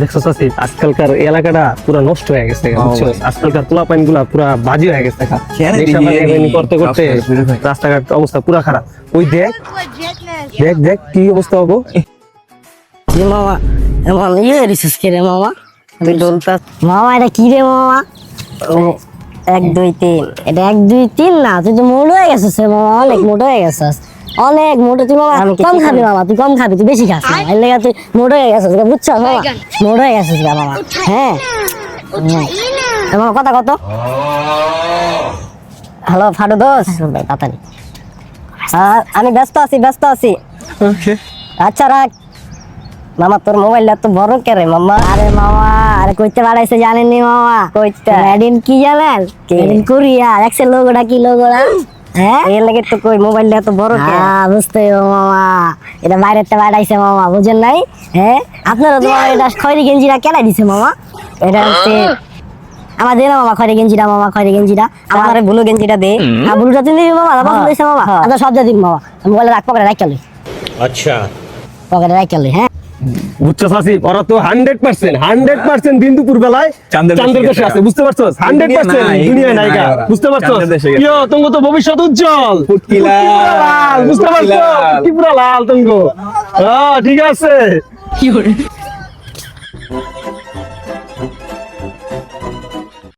দেখছো চাচি, আজকালকার এলাকাটা পুরো নষ্ট হয়ে গেছে, বুঝছো? আজকালকার পোলাপাইন গুলা পুরা বাজি হয়ে গেছে। নেশাপানি করতে করতে রাস্তাঘাট অবস্থা পুরা খারাপ। ওই দেখ দেখ দেখ কি অবস্থা হবো। মামা এমন রিসার্চ করে মামা তুই ডলতা মামা এটা কি রে মামা? 1 2 3 এটা 1 2 3 না, তুই তো মোটা হয়ে গেছিস রে মামা, অনেক মোটা হয়ে গেছিস, অনেক মোটা। তুই মামা কম খাবি মামা, তুই কম খাবি, তুই বেশি খাস না, এর লেগে তুই মোটা হয়ে গেছিস, বুঝছো মামা? মোটা হয়ে গেছিস রে মামা। হ্যাঁ মামা কথা কত? হ্যালো ফাটু দোষ, তাড়াতাড়ি আমি ব্যস্ত আছি। আচ্ছা রাখ মামা, তোর মোবাইলটা তো বড় কে রে মামা? আরে মামা, আরে কইতে বাড়াইছে জানেননি মামা? কইতে এডিন কি জানেন? এডিন কোরিয়া দেখছে লোগোটা, কি লোগোটা? হ্যাঁ এর লাগে তো কই মোবাইলটা এত বড় কে? হ্যাঁ বুঝতে মামা, এটা বাইরেতে বাড়াইছে মামা, বুঝেন নাই? হ্যাঁ আপনারা তো এটা খয়রি গেঞ্জিটা কেন দিছে মামা? এটা হচ্ছে আমার দে না মামা, খয়রি গেঞ্জিটা মামা, খয়রি গেঞ্জিটা আমার, ব্লু গেঞ্জিটা দে। হ্যাঁ ব্লুটা তুমি দিবি মামা, পছন্দ হইছে মামা? আচ্ছা সব দিয়ে দিবি মামা, মোবাইলে রাখ, পকেটে রাখ চলে। আচ্ছা পকেটে রাখ চলে। হ্যাঁ বুঝছো চাচি, ওরা তো 100% দিন দুপুর বেলায় চাঁদের দেশে আছে, বুঝতে পারছো? 100% দুনিয়ায় নায়িকা, বুঝতে পারছো? ইয়ো তুমি তো ভবিষ্যৎ উজ্জ্বল, বুঝতে পারছো? কি পুরা লাল তুমি। ঠিক আছে।